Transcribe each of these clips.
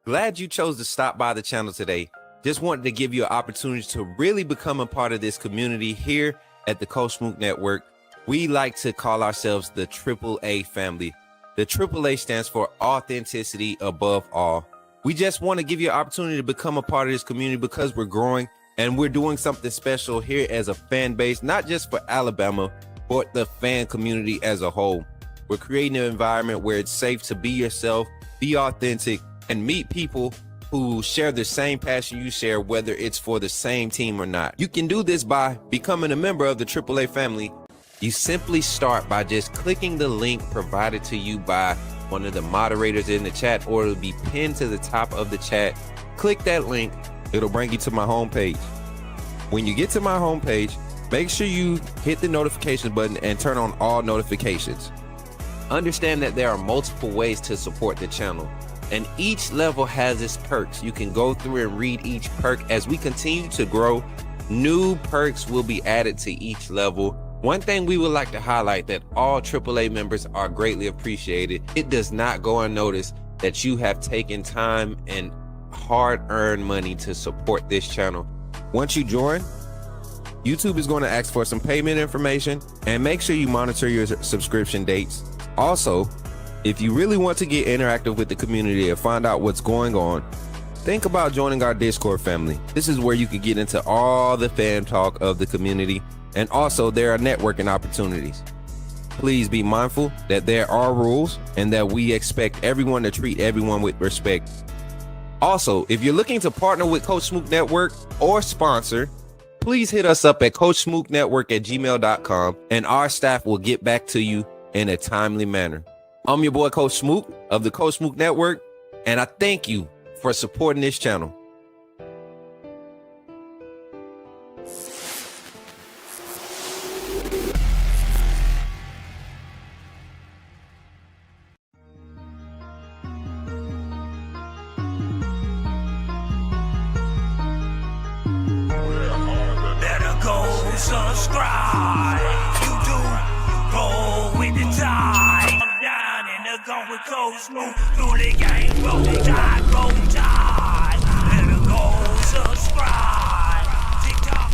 Glad you chose to stop by the channel today. Just wanted to give you an opportunity to really become a part of this community here at the Coach Smook Network. We like to call ourselves the AAA family. The AAA stands for authenticity above all. We just want to give you an opportunity to become a part of this community because we're growing and we're doing something special here as a fan base, not just for Alabama, but the fan community as a whole. We're creating an environment where it's safe to be yourself, be authentic, and meet people who share the same passion you share, whether it's for the same team or not. You can do this by becoming a member of the AAA family. You simply start by just clicking the link provided to you by one of the moderators in the chat, or it'll be pinned to the top of the chat. Click that link, it'll bring you to my homepage. When you get to my homepage, make sure you hit the notification button and turn on all notifications. Understand that there are multiple ways to support the channel, and each level has its perks. You can go through and read each perk. As we continue to grow, new perks will be added to each level. One thing we would like to highlight that all AAA members are greatly appreciated. It does not go unnoticed that you have taken time and hard-earned money to support this channel. Once you join, YouTube is going to ask for some payment information, and make sure you monitor your subscription dates. Also, if you really want to get interactive with the community and find out what's going on, think about joining our Discord family. This is where you can get into all the fan talk of the community, and also there are networking opportunities. Please be mindful that there are rules and that we expect everyone to treat everyone with respect. Also, if you're looking to partner with Coach Smook Network or sponsor, please hit us up at coachsmooknetwork@gmail.com, and our staff will get back to you in a timely manner. I'm your boy Coach Smook of the Coach Smook Network, and I thank you for supporting this channel. Better go subscribe. You do roll with the tide. I'm down in the gun with Coach Smook. Through the game, roll tide, roll tide. Better go subscribe. TikTok.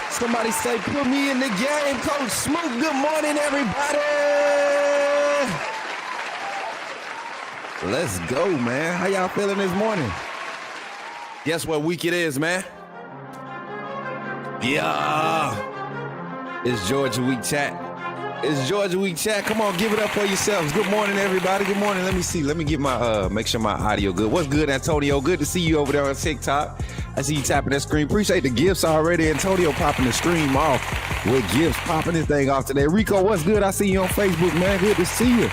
Somebody say, put me in the game, Coach Smook. Good morning, everybody. Let's go, man. How y'all feeling this morning? Guess what week it is, man? Yeah. It's Georgia Week chat. It's Georgia Week chat. Come on, give it up for yourselves. Good morning, everybody. Good morning. Let me see. Let me get my make sure my audio good. What's good, Antonio? Good to see you over there on TikTok. I see you tapping that screen. Appreciate the gifts already. Antonio popping the stream off with gifts, popping this thing off today. Rico, what's good? I see you on Facebook, man. Good to see you.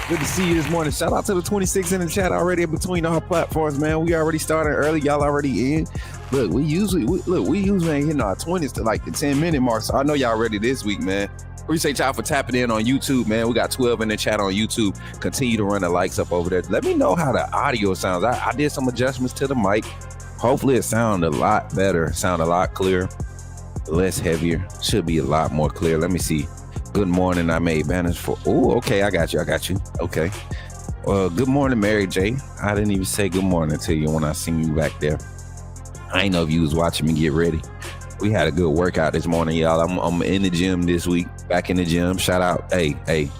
Good to see you this morning. Shout out to the 26 in the chat already between our platforms, man. We already started early. Y'all already in. Look, we usually ain't hitting our 20s to like the 10-minute mark. So I know y'all ready this week, man. Appreciate y'all for tapping in on YouTube, man. We got 12 in the chat on YouTube. Continue to run the likes up over there. Let me know how the audio sounds. I did some adjustments to the mic. Hopefully it sound a lot better, sound a lot clearer, less heavier. Should be a lot more clear. Let me see. Good morning. I made banners for. Oh, okay. I got you. Okay. Good morning, Mary J. I didn't even say good morning to you when I seen you back there. I ain't know if you was watching me get ready. We had a good workout this morning, y'all. I'm in the gym this week. Back in the gym. Shout out. Hey.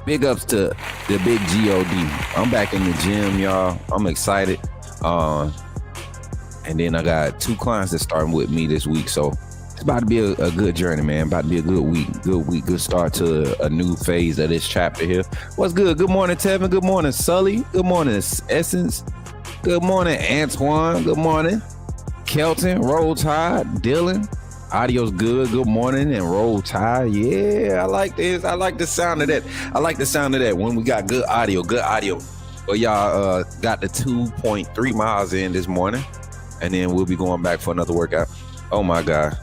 Big ups to the big G.O.D. I'm back in the gym, y'all. I'm excited. And then I got 2 clients that starting with me this week, so about to be a good journey, man. About to be a good week, good start to a new phase of this chapter here. What's good? Good morning, Tevin. Good morning, Sully. Good morning, Essence. Good morning, Antoine. Good morning, Kelton. Roll Tide. Dylan. Audio's good. Good morning and Roll Tide. Yeah, I like this. I like the sound of that. I like the sound of that when we got good audio. Well, y'all got the 2.3 miles in this morning, and then we'll be going back for another workout. Oh my God.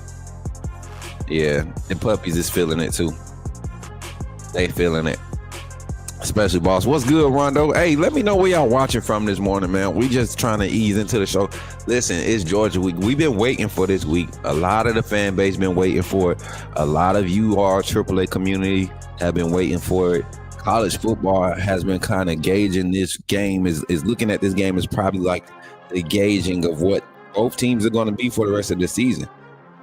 Yeah, the puppies is feeling it too. They feeling it. Especially boss. What's good, Rondo? Hey, let me know where y'all watching from this morning, man. We just trying to ease into the show. Listen, it's Georgia week. We've been waiting for this week. A lot of the fan base been waiting for it. A lot of you, our AAA community, have been waiting for it. College football has been kind of gauging this game, is looking at this game as probably like the gauging of what both teams are going to be for the rest of the season.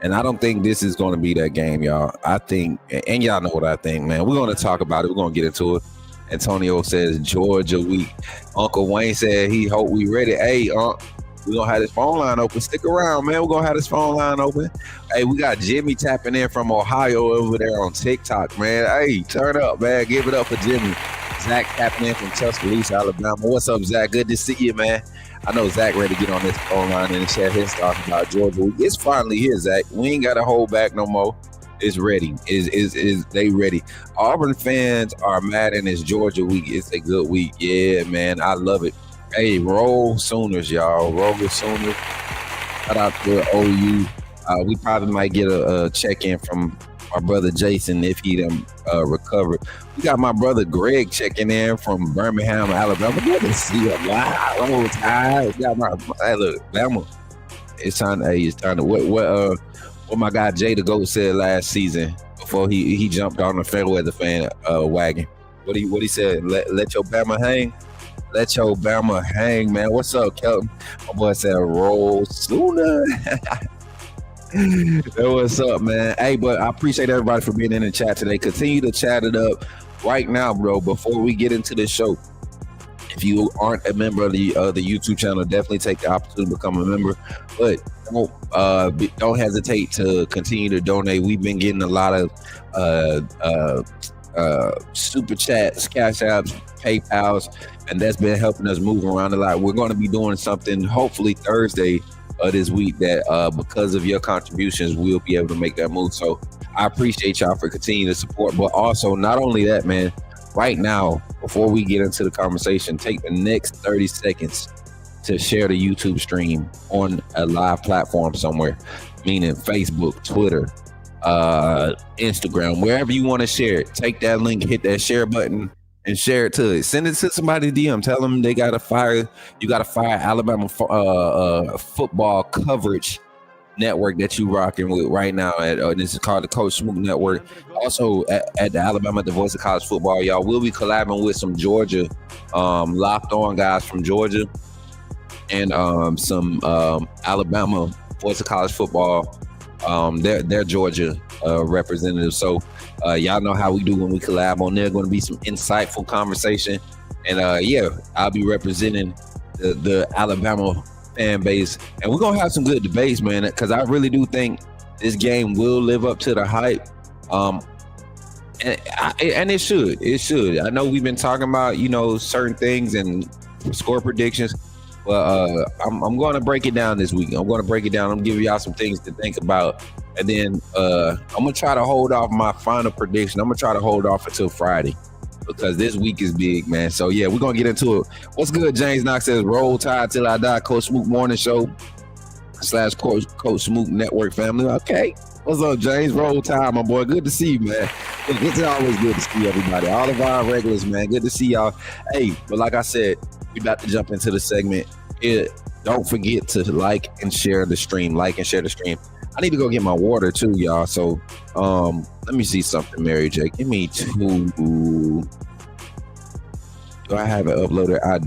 And I don't think this is going to be that game, y'all. I think, and y'all know what I think, man. We're going to talk about it. We're going to get into it. Antonio says Georgia week. Uncle Wayne said he hope we ready. Hey, we're going to have this phone line open. Stick around, man. We're going to have this phone line open. Hey, we got Jimmy tapping in from Ohio over there on TikTok, man. Hey, turn up, man. Give it up for Jimmy. Zach tapping in from Tuscaloosa, Alabama. What's up, Zach? Good to see you, man. I know Zach ready to get on this phone line and share his thoughts about Georgia week. It's finally here, Zach. We ain't got to hold back no more. It's ready. Is they ready? Auburn fans are mad and it's Georgia week. It's a good week. Yeah, man. I love it. Hey, roll Sooners, y'all. Roll the Sooners. Shout out to OU. We probably might get a check-in from our brother Jason if he done recovered. We got my brother Greg checking in from Birmingham, Alabama. Good to see you. Wow, Roll Tide. Got my hey, look, Bama. It's time to what my guy Jay the Goat said last season before he jumped on the Fairweather fan wagon. What he said? Let your Bama hang. Let your Bama hang, man. What's up, Kelton? My boy said roll sooner. What's up, man? Hey, but I appreciate everybody for being in the chat today. Continue to chat it up right now, bro. Before we get into the show, if you aren't a member of the YouTube channel, definitely take the opportunity to become a member. But don't hesitate to continue to donate. We've been getting a lot of super chats, cash apps, PayPals, and that's been helping us move around a lot. We're going to be doing something hopefully Thursday this week that because of your contributions, we'll be able to make that move. So I appreciate y'all for continuing to support. But also, not only that, man, right now, before we get into the conversation, take the next 30 seconds to share the YouTube stream on a live platform somewhere, meaning Facebook, Twitter, Instagram, wherever you want to share it. Take that link, hit that share button, and share it to it. Send it to somebody DM. Tell them you got to fire Alabama football coverage network that you rocking with right now. This is called the Coach Smook Network. Also at the Alabama, the Voice of College Football, y'all will be collabing with some Georgia locked on guys from Georgia and some Alabama Voice of College Football. They're Georgia representatives. So y'all know how we do when we collab on there. Going to be some insightful conversation, and I'll be representing the Alabama fan base, and we're gonna have some good debates, man, because I really do think this game will live up to the hype, and it should. I know we've been talking about certain things and score predictions, but I'm going to break it down this week. I'm going to break it down. I'm giving y'all some things to think about, and then I'm gonna try to hold off my final prediction. I'm gonna try to hold off until Friday, because this week is big, man. So yeah, we're gonna get into it. What's good? James Knox says roll tide till I die. Coach Smook Morning Show / Coach Smook Network family. Okay, what's up, James? Roll tide, my boy. Good to see you, man. It's always good to see everybody. All of our regulars, man. Good to see y'all. Hey, but like I said, we about to jump into the segment. Don't forget to like and share the stream. Like and share the stream. I need to go get my water too, y'all. So let me see something, Mary J. Give me 2. Do I have it uploaded? I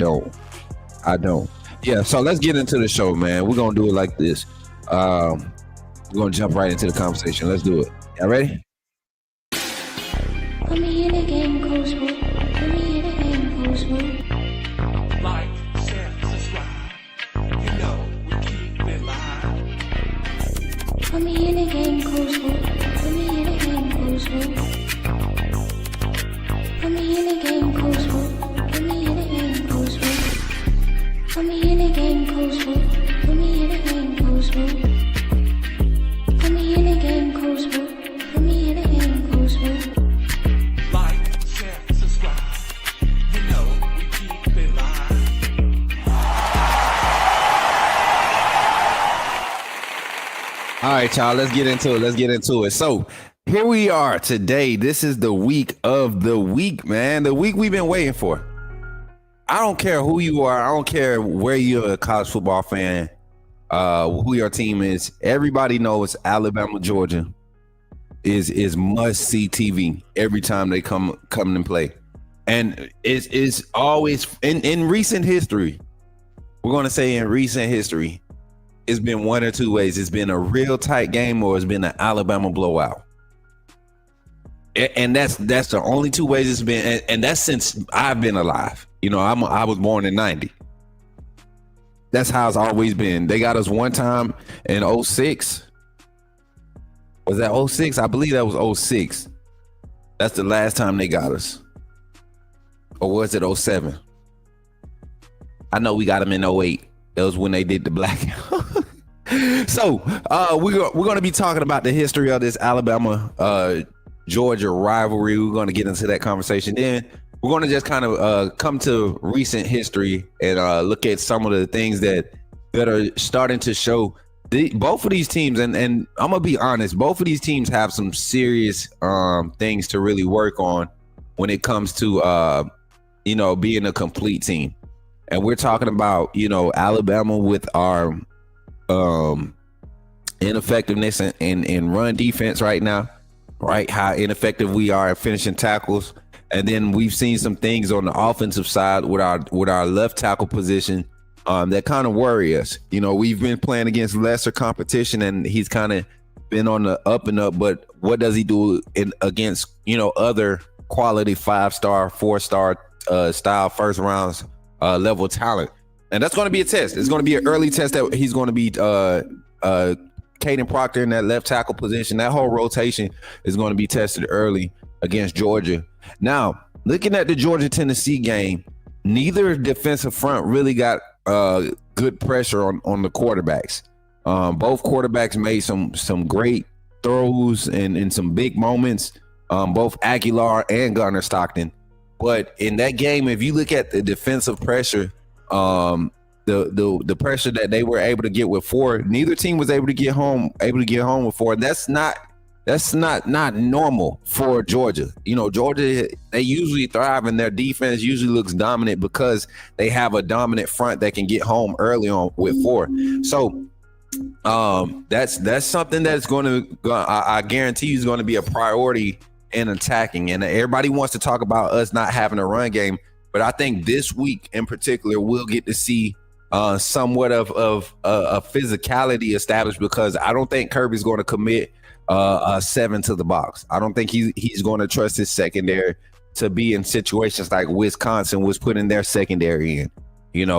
don't. Yeah, so let's get into the show, man. We're going to do it like this. We're going to jump right into the conversation. Let's do it. Y'all ready? Let me hear the game, Coach Smook. Let me hear the game, Coach Smook. Like, share, subscribe. You know we keep it live. Put me in a game, Coach Smook. Put me in a game, Coach Smook. Put me in a game, Coach Smook. Put me in a game, Coach Smook. Put me in a game, Coach Smook. Put me in a game, Coach Smook. Put me in a game, Coach Smook. Put me in a game, Coach Smook. Like, share, subscribe. You know we keep it live. All right, y'all, let's get into it. So here we are today. This is the week of the week, man. The week we've been waiting for. I don't care who you are. I don't care where you're a college football fan, who your team is. Everybody knows Alabama, Georgia is must-see TV every time they come and play. And it's always, in recent history, we're going to say in recent history, it's been one or two ways. It's been a real tight game or it's been an Alabama blowout. And that's the only two ways it's been. And that's since I've been alive. You know, I was born in 90. That's how it's always been. They got us one time in 06. Was that 06? I believe that was 06. That's the last time they got us. Or was it 07? I know we got them in 08. That was when they did the blackout. So we're going to be talking about the history of this Alabama Georgia rivalry. We're going to get into that conversation. Then we're going to just kind of come to recent history and look at some of the things that are starting to show both of these teams. And I'm going to be honest, both of these teams have some serious things to really work on when it comes to, being a complete team. And we're talking about, Alabama with our ineffectiveness in run defense right now, right? How ineffective we are at finishing tackles. And then we've seen some things on the offensive side with our left tackle position that kind of worry us. We've been playing against lesser competition and he's kind of been on the up and up. But what does he do against, other quality 5-star, 4-star style first rounds level talent? And that's going to be a test. It's going to be an early test that he's going to be Caden Proctor in that left tackle position. That whole rotation is going to be tested early against Georgia. Now, looking at the Georgia-Tennessee game, neither defensive front really got good pressure on the quarterbacks. Both quarterbacks made some great throws and in some big moments, both Aguilar and Gunnar Stockton. But in that game, if you look at the defensive pressure, the pressure that they were able to get with Ford, neither team was able to get home with Ford. That's not normal for Georgia. Georgia, they usually thrive and their defense usually looks dominant because they have a dominant front that can get home early on with Ford. So that's something that's going to, I guarantee you, is going to be a priority in attacking. And everybody wants to talk about us not having a run game, but I think this week in particular we'll get to see somewhat of a physicality established, because I don't think Kirby's going to commit a 7 to the box. I don't think he's going to trust his secondary to be in situations like Wisconsin was putting their secondary in.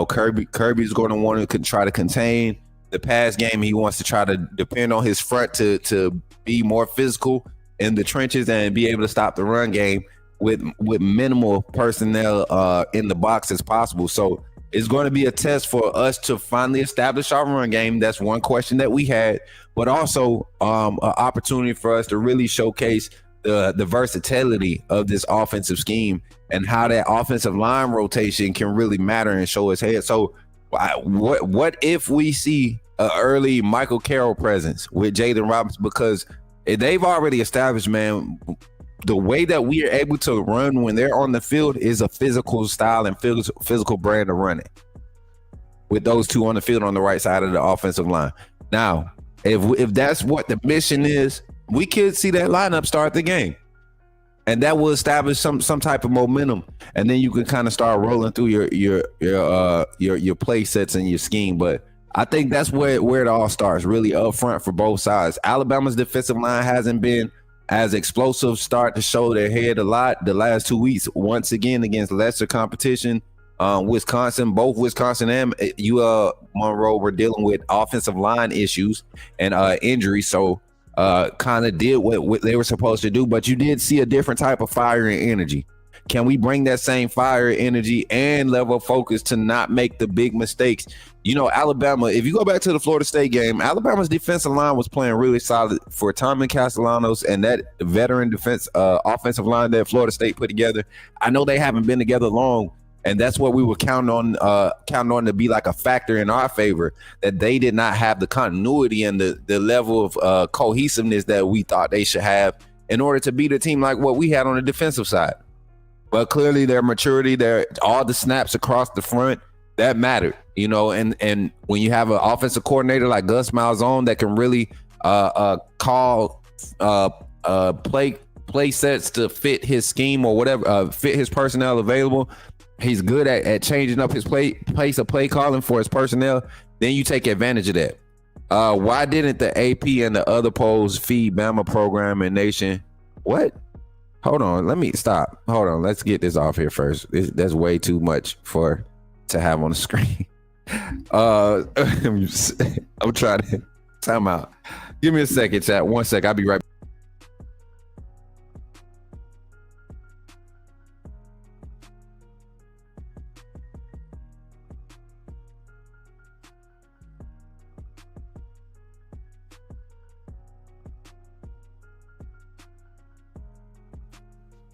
Kirby's going to want to try to contain the pass game. He wants to try to depend on his front to be more physical in the trenches and be able to stop the run game with minimal personnel in the box as possible. So it's going to be a test for us to finally establish our run game. That's one question that we had, but also an opportunity for us to really showcase the versatility of this offensive scheme and how that offensive line rotation can really matter and show its head. So what if we see an early Michael Carroll presence with Jaden Robinson? Because they've already established, man, the way that we are able to run when they're on the field is a physical style and physical brand of running with those two on the field on the right side of the offensive line. Now, if that's what the mission is, we could see that lineup start the game, and that will establish some type of momentum, and then you can kind of start rolling through your play sets and your scheme. But I think that's where it all starts, really up front for both sides. Alabama's defensive line hasn't been as explosive, start to show their head a lot the last 2 weeks, once again against lesser competition. Wisconsin, both Wisconsin and Monroe were dealing with offensive line issues and injuries. So kind of did what they were supposed to do, but you did see a different type of fire and energy. Can we bring that same fire, energy, and level of focus to not make the big mistakes? You know, Alabama, if you go back to the Florida State game, Alabama's defensive line was playing really solid for Tommy Castellanos and that veteran defense offensive line that Florida State put together. I know they haven't been together long, and that's what we were counting on to be like a factor in our favor, that they did not have the continuity and the level of cohesiveness that we thought they should have in order to beat a team like what we had on the defensive side. But clearly their maturity, all the snaps across the front, that mattered, you know, and when you have an offensive coordinator like Gus Malzahn that can really call play sets to fit his scheme or whatever, fit his personnel available. He's good at changing up his pace of play calling for his personnel. Then you take advantage of that. Why didn't the AP and the other polls feed Bama program and nation? What? Hold on. Let me stop. Hold on. Let's get this off here first. That's way too much to have on the screen. I'm trying to time out. Give me a second, chat. 1 sec. I'll be right back.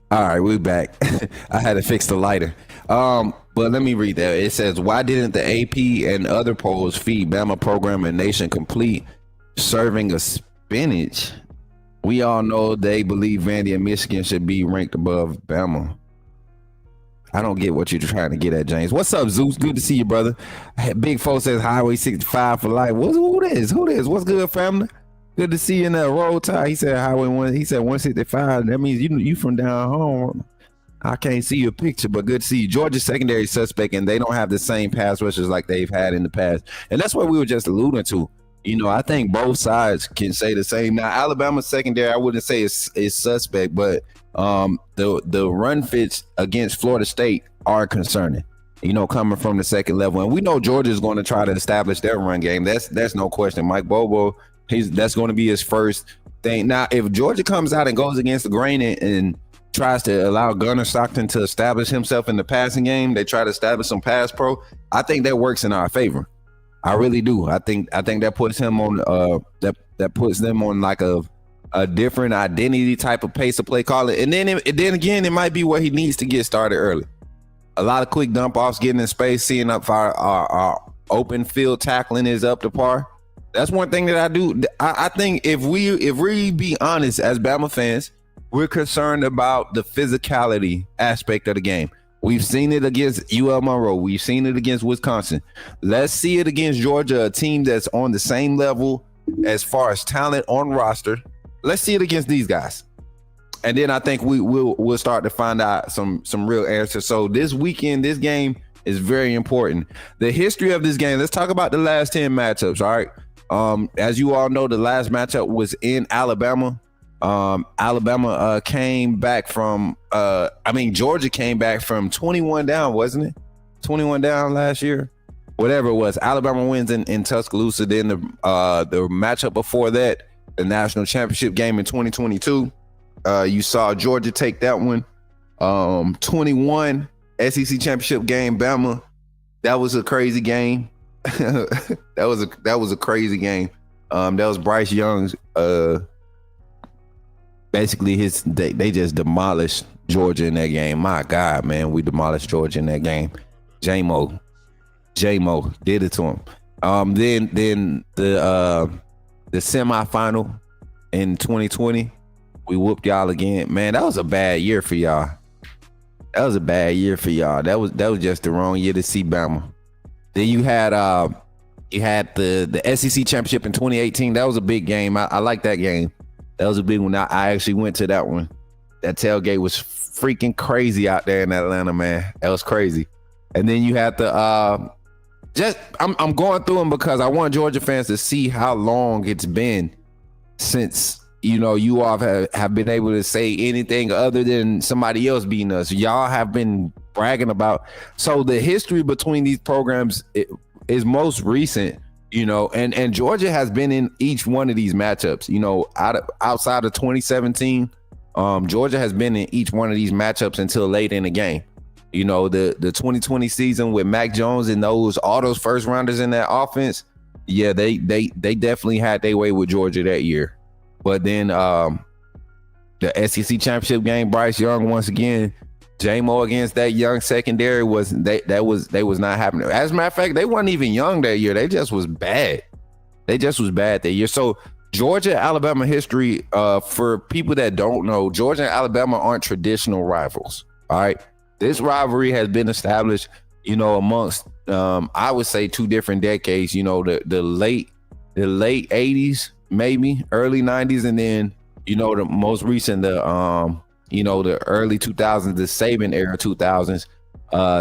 All right, we're back. I had to fix the lighter. But let me read that. It says, why didn't the AP and other polls feed Bama program and nation complete serving of spinach? We all know they believe Vandy and Michigan should be ranked above Bama. I don't get what you're trying to get at, James. What's up, Zeus? Good to see you, brother. Big Fo says Highway 65 for life. Who this? What's good, family? Good to see you in that roll tie. He said Highway 1. He said 165. That means you from down home. I can't see your picture, but good to see you. Georgia's secondary suspect, and they don't have the same pass rushers like they've had in the past. And that's what we were just alluding to. You know, I think both sides can say the same. Now, Alabama's secondary, I wouldn't say is suspect, but the run fits against Florida State are concerning. You know, coming from the second level, and we know Georgia's going to try to establish their run game. That's no question. Mike Bobo. That's going to be his first thing. Now, if Georgia comes out and goes against the grain and tries to allow Gunnar Stockton to establish himself in the passing game, they try to establish some pass pro, I think that works in our favor. I really do. I think that puts him on that puts them on like a different identity type of pace of play calling. And then again, it might be where he needs to get started early. A lot of quick dump offs, getting in space, seeing up our open field tackling is up to par. That's one thing that I do. I think if we be honest as Bama fans, we're concerned about the physicality aspect of the game. We've seen it against UL Monroe. We've seen it against Wisconsin. Let's see it against Georgia, a team that's on the same level as far as talent on roster. Let's see it against these guys. And then I think we'll start to find out some real answers. So this weekend, this game is very important. The history of this game, let's talk about the last 10 matchups, all right? As you all know, the last matchup was in Alabama. Alabama came back from Georgia came back from 21 down, wasn't it? 21 down last year, whatever it was. Alabama wins in Tuscaloosa. Then the matchup before that, the national championship game in 2022, you saw Georgia take that one. 21 SEC championship game, Bama. That was a crazy game. that was a crazy game. That was Bryce Young's basically they just demolished Georgia in that game. My God, man, we demolished Georgia in that game. J-Mo did it to him. Then the semifinal in 2020, we whooped y'all again. Man, that was a bad year for y'all. That was That was just the wrong year to see Bama. Then you had the SEC championship in 2018. That was a big game. I like that game. That was a big one. I actually went to that one. That tailgate was freaking crazy out there in Atlanta, man. That was crazy. And then you had the I'm going through them because I want Georgia fans to see how long it's been since, you know, you all have been able to say anything other than somebody else beating us. Y'all have been bragging about. So the history between these programs is most recent, and Georgia has been in each one of these matchups. Outside of 2017, Georgia has been in each one of these matchups until late in the game. The 2020 season with Mac Jones and all those first rounders in that offense, yeah, they definitely had their way with Georgia that year. But then the SEC championship game, Bryce Young once again, J-Mo against that young secondary was not happening. As a matter of fact, they weren't even young that year. They just was bad. That year. So Georgia, Alabama history, for people that don't know, Georgia and Alabama aren't traditional rivals. All right. This rivalry has been established, amongst I would say 2 different decades, the late 80s, maybe early 90s, and then the most recent, the early 2000s, the Saban era 2000s.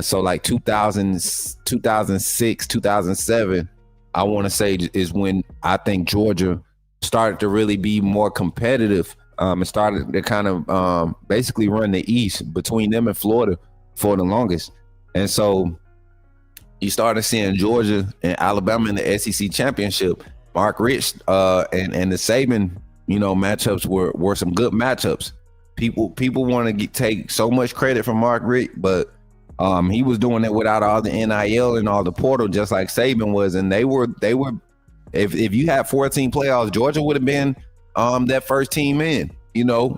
So like 2006, 2007, I want to say is when I think Georgia started to really be more competitive, and started to kind of basically run the East between them and Florida for the longest. And so you started seeing Georgia and Alabama in the SEC championship. Mark Rich and the Saban, matchups were some good matchups. People want to take so much credit from Mark Richt, but he was doing it without all the NIL and all the portal, just like Saban was. And they were if you had 14 playoffs, Georgia would have been that first team in,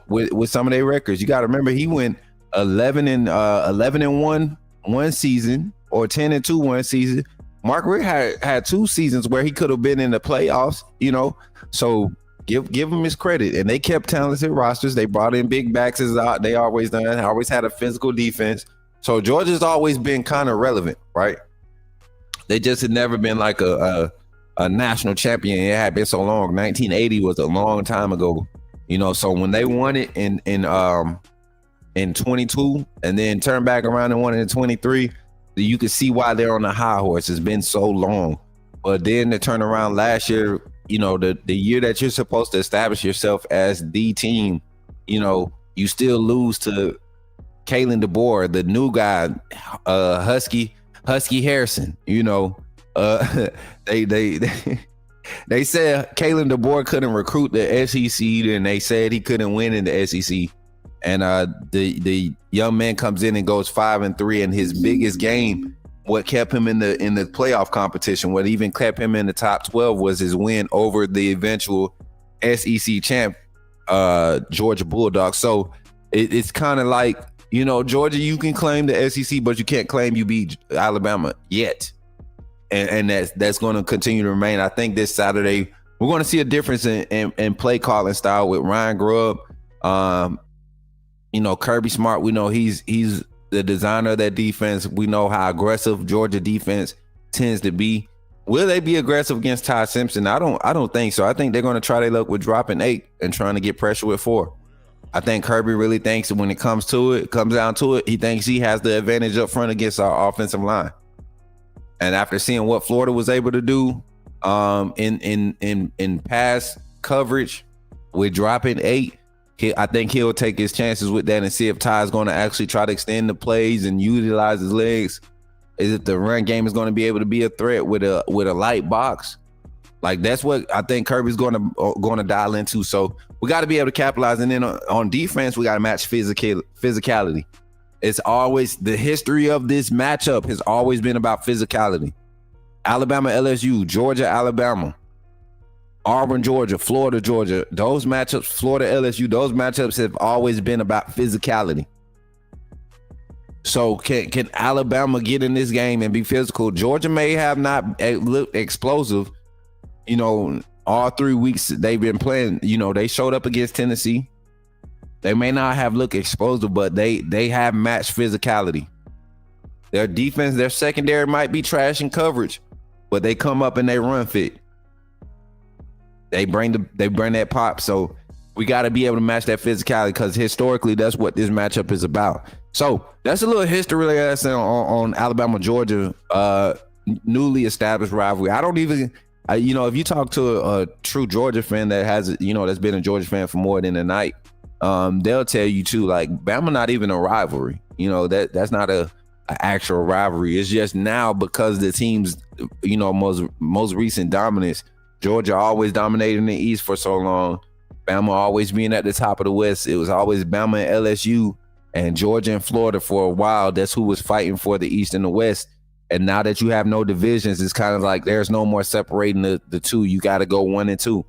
with some of their records. You got to remember, he went 11-1 one season, or 10-2 one season. Mark Richt had 2 seasons where he could have been in the playoffs, so give him his credit. And they kept talented rosters. They brought in big backs as they always done. Always had a physical defense. So Georgia's always been kind of relevant, right? They just had never been like a national champion. It had been so long. 1980 was a long time ago, So when they won it in 22 and then turned back around and won it in 23, you can see why they're on the high horse. It's been so long. But then to turn around last year, the year that you're supposed to establish yourself as the team, you still lose to Kalen DeBoer, the new guy, Husky Harrison. They said Kalen DeBoer couldn't recruit the SEC, and they said he couldn't win in the SEC. And the young man comes in and goes 5-3, and his biggest game, what kept him in the playoff competition, what even kept him in the top 12, was his win over the eventual SEC champ, Georgia Bulldogs. So it's kind of like, Georgia, you can claim the SEC, but you can't claim you beat Alabama yet. And that's going to continue to remain. I think this Saturday we're going to see a difference in play calling style with Ryan Grubb. Kirby Smart, we know he's the designer of that defense. We know how aggressive Georgia defense tends to be. Will they be aggressive against Ty Simpson? I don't think so. I think they're going to try their luck with dropping 8 and trying to get pressure with 4. I think Kirby really thinks that when it comes down to it, he thinks he has the advantage up front against our offensive line. And after seeing what Florida was able to do in pass coverage with dropping 8, I think he'll take his chances with that and see if Ty's going to actually try to extend the plays and utilize his legs. Is it the run game is going to be able to be a threat with a light box? Like, that's what I think Kirby's going to dial into. So we got to be able to capitalize. And then on defense, we got to match physicality. It's always the history of this matchup has always been about physicality. Alabama, LSU, Georgia, Alabama, Auburn, Georgia, Florida, Georgia. Those matchups, Florida, LSU, those matchups have always been about physicality. So can Alabama get in this game and be physical? Georgia may have not looked explosive, all 3 weeks they've been playing. They showed up against Tennessee. They may not have looked explosive, but they have matched physicality. Their defense, their secondary might be trash in coverage, but they come up and they run fit. They bring that pop. So we got to be able to match that physicality, because historically that's what this matchup is about. So that's a little history lesson on Alabama, Georgia, newly established rivalry. I don't even, if you talk to a true Georgia fan that has, that's been a Georgia fan for more than a night, they'll tell you too, like, Bama not even a rivalry. That's not a an actual rivalry. It's just now because the teams, most recent dominance. Georgia always dominating the East for so long. Bama always being at the top of the West. It was always Bama and LSU and Georgia and Florida for a while. That's who was fighting for the East and the West. And now that you have no divisions, it's kind of like there's no more separating the two. You got to go 1 and 2.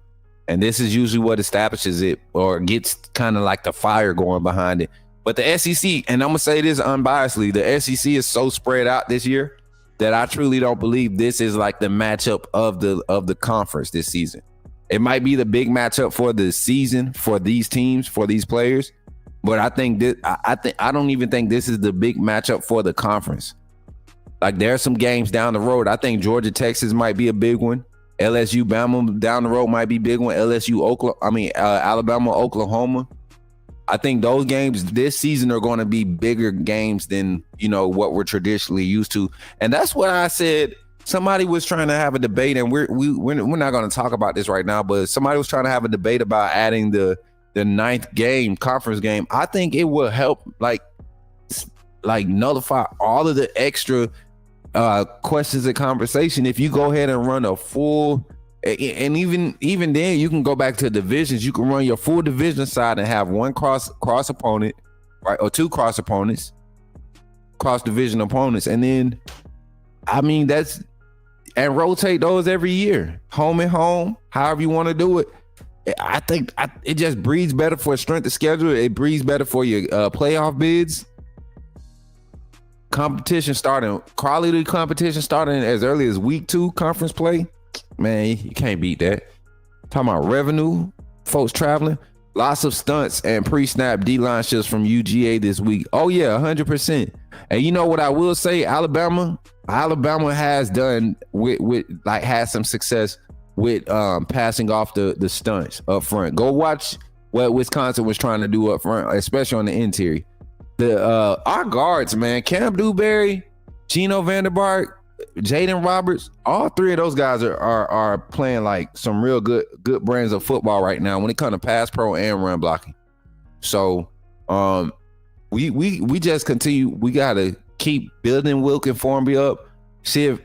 And this is usually what establishes it or gets kind of like the fire going behind it. But the SEC, and I'm going to say this unbiasedly, the SEC is so spread out this year that I truly don't believe this is like the matchup of the conference this season. It might be the big matchup for the season for these teams, for these players. But I think I don't even think this is the big matchup for the conference. Like there are some games down the road. I think Georgia, Texas might be a big one. LSU, Bama down the road might be a big one. Alabama, Oklahoma. I think those games this season are going to be bigger games than, what we're traditionally used to. And that's what I said. Somebody was trying to have a debate, and we're not going to talk about this right now, but somebody was trying to have a debate about adding the 9th game, conference game. I think it will help like nullify all of the extra questions and conversation if you go ahead and run a full, and even then you can go back to divisions. You can run your full division side and have one cross opponent, right, or 2 cross opponents, cross division opponents, and then and rotate those every year, home and home, however you want to do it. I think it just breeds better for a strength of schedule. It breeds better for your playoff bids. Competition starting, quality competition starting as early as week 2 conference play. Man, you can't beat that. Talking about revenue, folks traveling, lots of stunts and pre-snap D-line shifts from UGA this week. Oh yeah, 100%. And you know what I will say, Alabama has done has some success with passing off the stunts up front. Go watch what Wisconsin was trying to do up front, especially on the interior. Our guards, man, Cam Dewberry, Geno Vanderbark, Jaden Roberts, all 3 of those guys are playing like some real good brands of football right now when it comes to pass pro and run blocking. So we just continue. We gotta keep building Wilk and Formby up. See if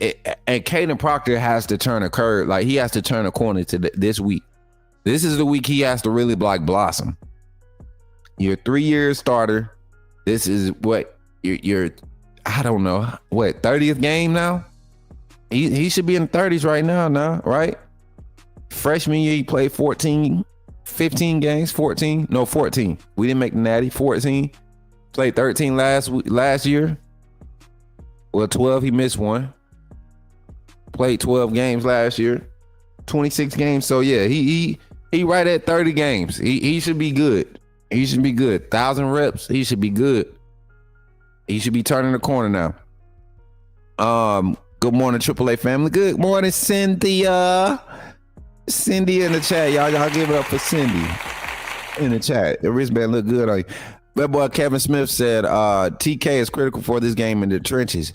and Caden Proctor has to turn a curve. Like he has to turn a corner to this week. This is the week he has to really blossom. You're 3-year starter. This is what you're I don't know, 30th game now? He should be in the 30s right now, right? Freshman year, he played 15 games, 14. We didn't make the Natty, 14. Played 13 last year. Well, 12, he missed one. Played 12 games last year, 26 games. So yeah, he right at 30 games. He should be good. He should be good. 1,000 reps. He should be good. He should be turning the corner now. Good morning, AAA family. Good morning, Cynthia. Cindy in the chat. Y'all give it up for Cindy in the chat. The wristband look good on you. That boy Kevin Smith said TK is critical for this game in the trenches.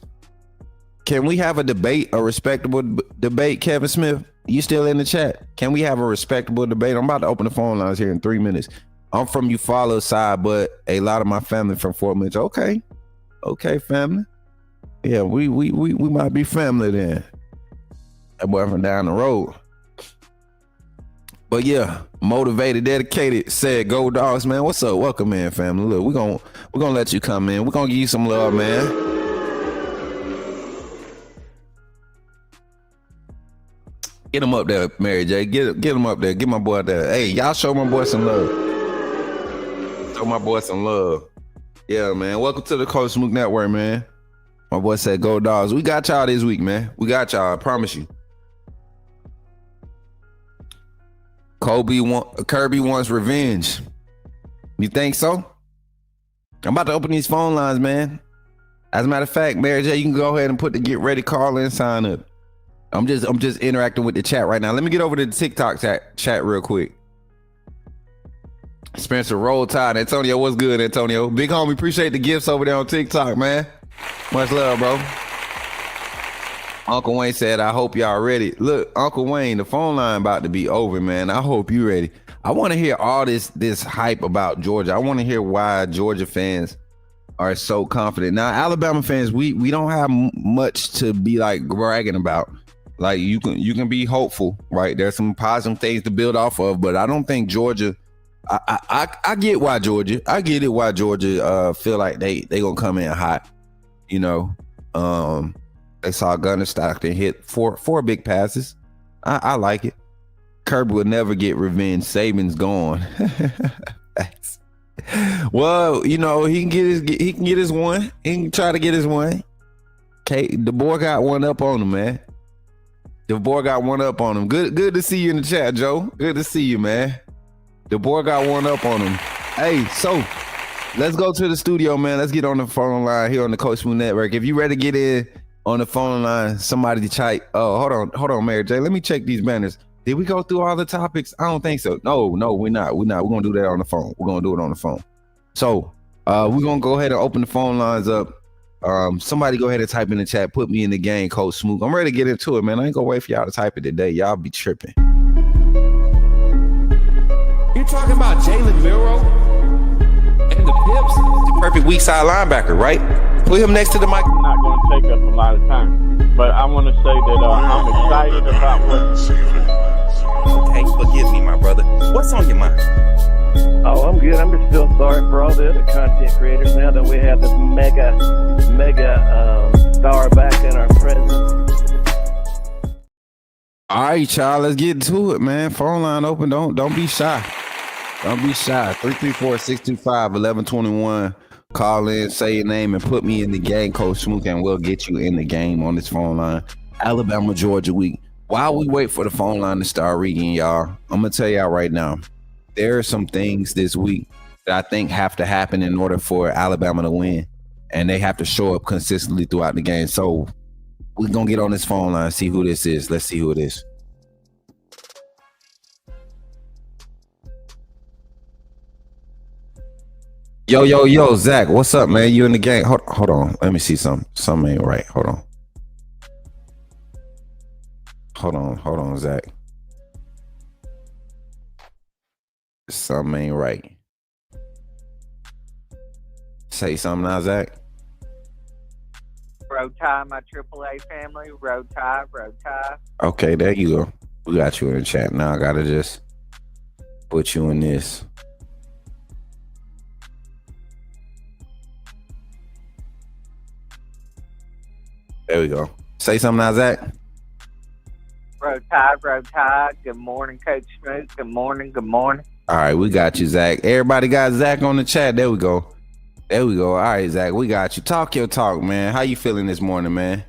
Can we have a debate, a respectable debate, Kevin Smith? You still in the chat? Can we have a respectable debate? I'm about to open the phone lines here in 3 minutes. I'm from Eufaula side, but a lot of my family from Fort Mitchell. Okay, family. Yeah, we might be family then. That boy from down the road. But yeah, motivated, dedicated, said go Dogs, man. What's up? Welcome in, family. Look, we're gonna let you come in. We're gonna give you some love, man. Get him up there, Mary J. Get him up there. Get my boy there. Hey, y'all show my boy some love. Show my boy some love. Yeah, man. Welcome to the Coach Smook Network, man. My boy said go Dogs. We got y'all this week, man. We got y'all, I promise you. Kirby wants revenge. You think so? I'm about to open these phone lines, man. As a matter of fact, Mary J, you can go ahead and put the get ready call in sign up. I'm just interacting with the chat right now. Let me get over to the TikTok chat real quick. Spencer Roll Tide. Antonio, what's good, Antonio? Big homie, appreciate the gifts over there on TikTok, man. Much love, bro. Uncle Wayne said, I hope y'all ready. Look, Uncle Wayne, the phone line about to be over, man. I hope you ready. I want to hear all this hype about Georgia. I want to hear why Georgia fans are so confident. Now, Alabama fans, we don't have much to be like bragging about. Like you can be hopeful, right? There's some positive things to build off of, but I don't think Georgia. I get why Georgia. I get it why Georgia feel like they gonna come in hot. You know, they saw Gunner Stockton hit four big passes. I like it. Kirby will never get revenge. Saban's gone. Well, you know, he can get his one. He can try to get his one. Okay, the boy got one up on him, man. The boy got one up on him. Good to see you in the chat, Joe. Good to see you, man. The boy got one up on him. Hey, so let's go to the studio, man. Let's get on the phone line here on the Coach Smook Network. If you ready to get in on the phone line, somebody to chat. Oh, hold on, Mary J. Let me check these banners. Did we go through all the topics? I don't think so. No, we're not. We're gonna do that on the phone. We're gonna do it on the phone. So we're gonna go ahead and open the phone lines up. Somebody go ahead and type in the chat. Put me in the game, Coach Smook. I'm ready to get into it, man. I ain't gonna wait for y'all to type it today. Y'all be tripping. You talking about Jalen Milroe and the Pips? The perfect weak side linebacker, right? Put him next to the mic. I'm not going to take up a lot of time, but I want to say that I'm excited about what. Okay, forgive me, my brother. What's on your mind? Oh, I'm good. I'm just still sorry for all the other content creators now that we have this mega star back in our presence. All right, child, let's get to it, man. Phone line open. Don't be shy. Don't be shy. 334-625-1121. Call in, say your name, and put me in the game, Coach Smook, and we'll get you in the game on this phone line. Alabama, Georgia week. While we wait for the phone line to start reading, y'all, I'm going to tell y'all right now, there are some things this week that I think have to happen in order for Alabama to win, and they have to show up consistently throughout the game. So we're going to get on this phone line and see who this is. Let's see who it is. Yo, Zach, what's up, man? You in the game? Hold on. Let me see something. Something ain't right. Hold on, Zach. Something ain't right. Say something now, Zach. Road tie, my AAA family. Road tie. Okay, there you go. We got you in the chat. Now I gotta just put you in this. There we go. Say something now, Zach. Road tie. Good morning, Coach Smook. Good morning. All right, we got you, Zach. Everybody got Zach on the chat. There we go. All right, Zach, we got you. Talk your talk, man. How you feeling this morning, man?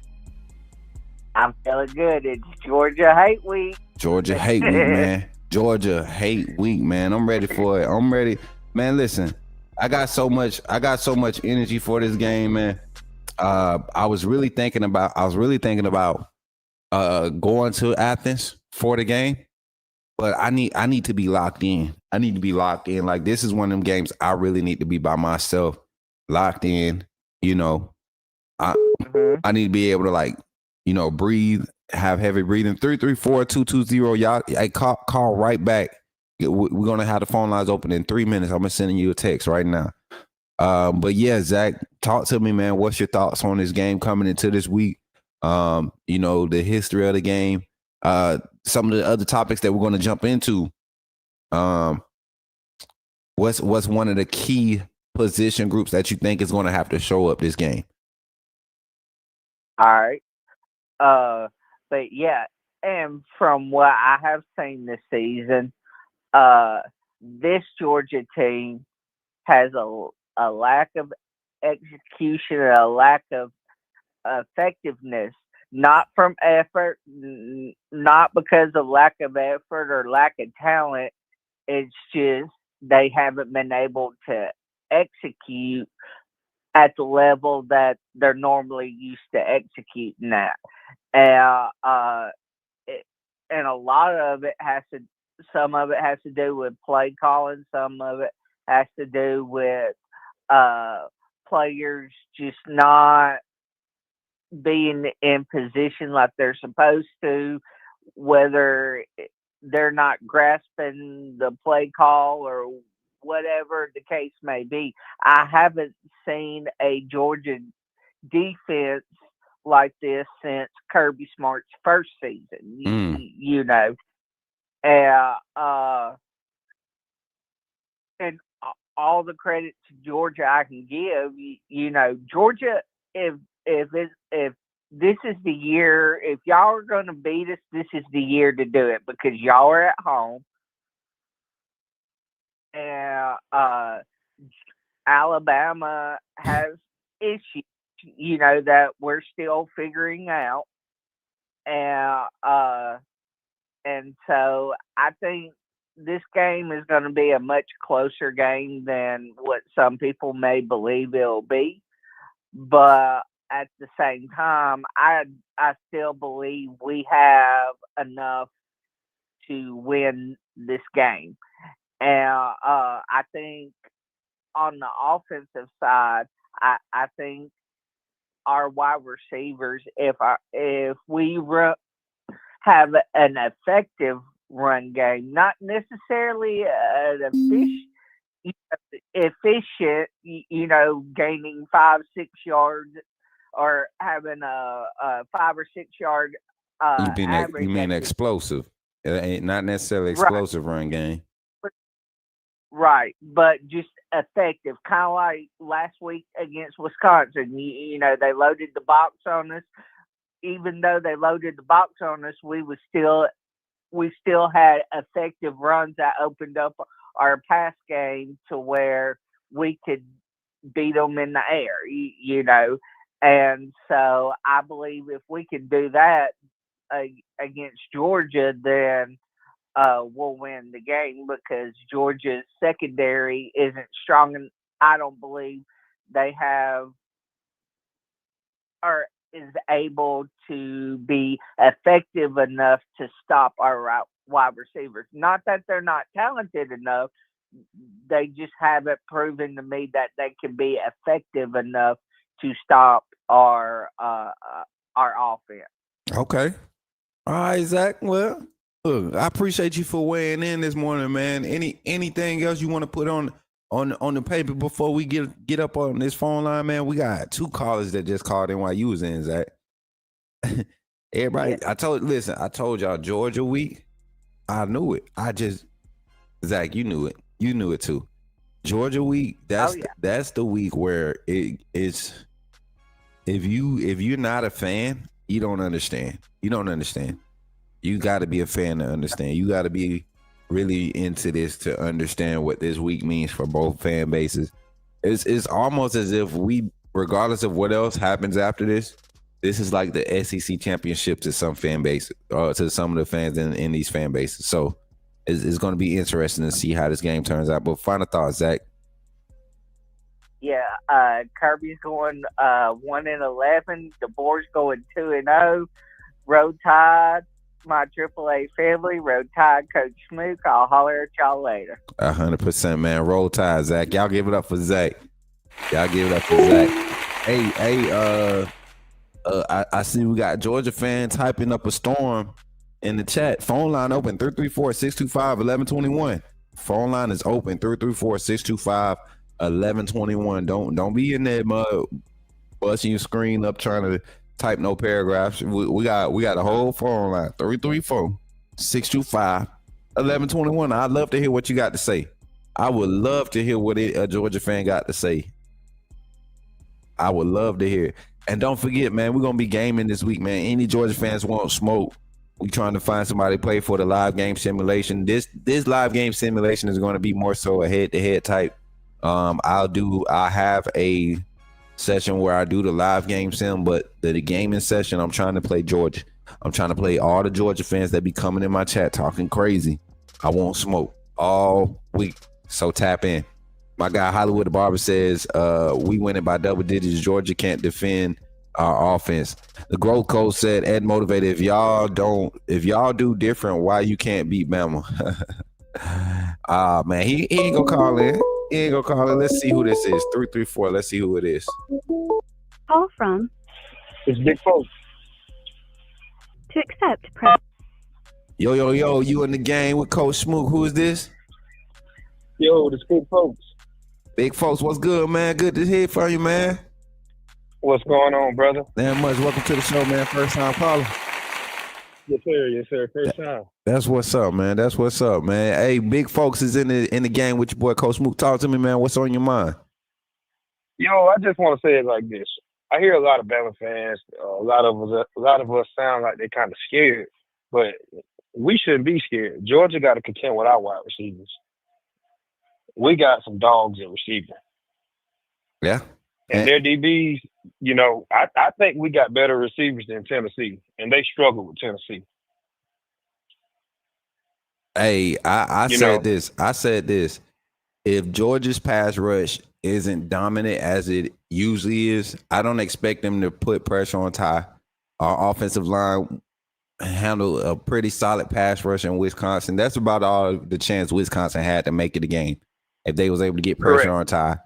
I'm feeling good. It's Georgia Hate Week. Georgia Hate Week, man. Georgia Hate Week, man. I'm ready for it. I'm ready. Man, listen, I got so much energy for this game, man. I was really thinking about going to Athens for the game, but I need to be locked in. Like, this is one of them games I really need to be by myself, locked in. You know, I need to be able to, like, you know, breathe, have heavy breathing. 334-220. Y'all, call right back. We're gonna have the phone lines open in 3 minutes. I'm gonna send you a text right now. But yeah, Zach, talk to me, man. What's your thoughts on this game coming into this week? You know, the history of the game, some of the other topics that we're going to jump into. What's one of the key position groups that you think is going to have to show up this game? All right. But yeah, and from what I have seen this season, this Georgia team has a lack of execution, a lack of effectiveness, not from effort, not because of lack of effort or lack of talent. It's just they haven't been able to execute at the level that they're normally used to executing at. And a lot of it some of it has to do with play calling, some of it has to do with players just not being in position like they're supposed to, whether they're not grasping the play call or whatever the case may be. I haven't seen a Georgia defense like this since Kirby Smart's first season. You know, and all the credit to Georgia I can give. You know, Georgia, if this is the year, if y'all are going to beat us, this is the year to do it because y'all are at home. And Alabama has issues, you know, that we're still figuring out. And so I think this game is going to be a much closer game than what some people may believe it'll be. But at the same time, I still believe we have enough to win this game. And I think on the offensive side, I think our wide receivers, if we have an effective run game, not necessarily an efficient, you know, gaining 5-6 yards or having a 5 or 6 yard average. You mean explosive? It ain't not necessarily explosive run game. Right, but just effective, kind of like last week against Wisconsin. You know, they loaded the box on us. Even though they loaded the box on us, we still had effective runs that opened up our pass game to where we could beat them in the air. You know, and so I believe if we can do that against Georgia, then we'll win the game because Georgia's secondary isn't strong, and I don't believe they have or is able to be effective enough to stop our wide receivers. Not that they're not talented enough, they just haven't proven to me that they can be effective enough to stop our offense. Okay. All right, Zach. Well, look, I appreciate you for weighing in this morning, man. Anything else you want to put on the paper before we get up on this phone line, man? We got 2 callers that just called in while you was in, Zach. Everybody, I told y'all Georgia week. I knew it. Zach, you knew it. You knew it too. Georgia week. That's the week where it's. If you're not a fan, you don't understand. You don't understand. You got to be a fan to understand. You got to be really into this to understand what this week means for both fan bases. It's almost as if we, regardless of what else happens after this is like the SEC championship to some fan base, or to some of the fans in these fan bases. So it's going to be interesting to see how this game turns out. But final thoughts, Zach. Yeah, Kirby's going 1-11. DeBoer's going 2-0. Road Tide, my AAA family. Road Tide, Coach Smook. I'll holler at y'all later. 100%, man. Roll Tide, Zach. Y'all give it up for Zach. Hey, I see we got Georgia fans hyping up a storm in the chat. Phone line open 334-625-1121. Phone line is open 334-625-1121. Don't be in there mud busting your screen up trying to type no paragraphs. We got a whole phone line 334-625-1121. I'd love to hear what you got to say. I would love to hear what a Georgia fan got to say. I would love to hear it. And don't forget, man, we're going to be gaming this week, man. Any Georgia fans want smoke, we trying to find somebody to play for the live game simulation. This live game simulation is going to be more so a head-to-head type. I'll have a session where I do the live game sim, but the gaming session, I'm trying to play Georgia. I'm trying to play all the Georgia fans that be coming in my chat talking crazy. I won't smoke all week, so tap in. My guy Hollywood the Barber says we winning by double digits. Georgia can't defend our offense. The growth coach said, Ed motivated, if y'all do different, why you can't beat Bama? Man, he ain't gonna call in. Let's see who this is. 334. Let's see who it is. Call from. It's Big Folks. To accept, press. Yo, you in the game with Coach Smook. Who is this? Yo, the big folks. Big folks, what's good, man? Good to hear from you, man. What's going on, brother? Damn much. Welcome to the show, man. First time caller. Yes, sir. Yes, sir. First time. That's what's up, man. That's what's up, man. Hey, Big Folks is in the game with your boy Coach Smook. Talk to me, man. What's on your mind? Yo, I just want to say it like this. I hear a lot of Bama fans. A lot of us sound like they're kind of scared, but we shouldn't be scared. Georgia got to contend with our wide receivers. We got some dogs at receiver. Yeah. And their DBs, you know, I think we got better receivers than Tennessee, and they struggle with Tennessee. Hey, I said this. If Georgia's pass rush isn't dominant as it usually is, I don't expect them to put pressure on Ty. Our offensive line handled a pretty solid pass rush in Wisconsin. That's about all the chance Wisconsin had to make it a game if they was able to get pressure on Ty.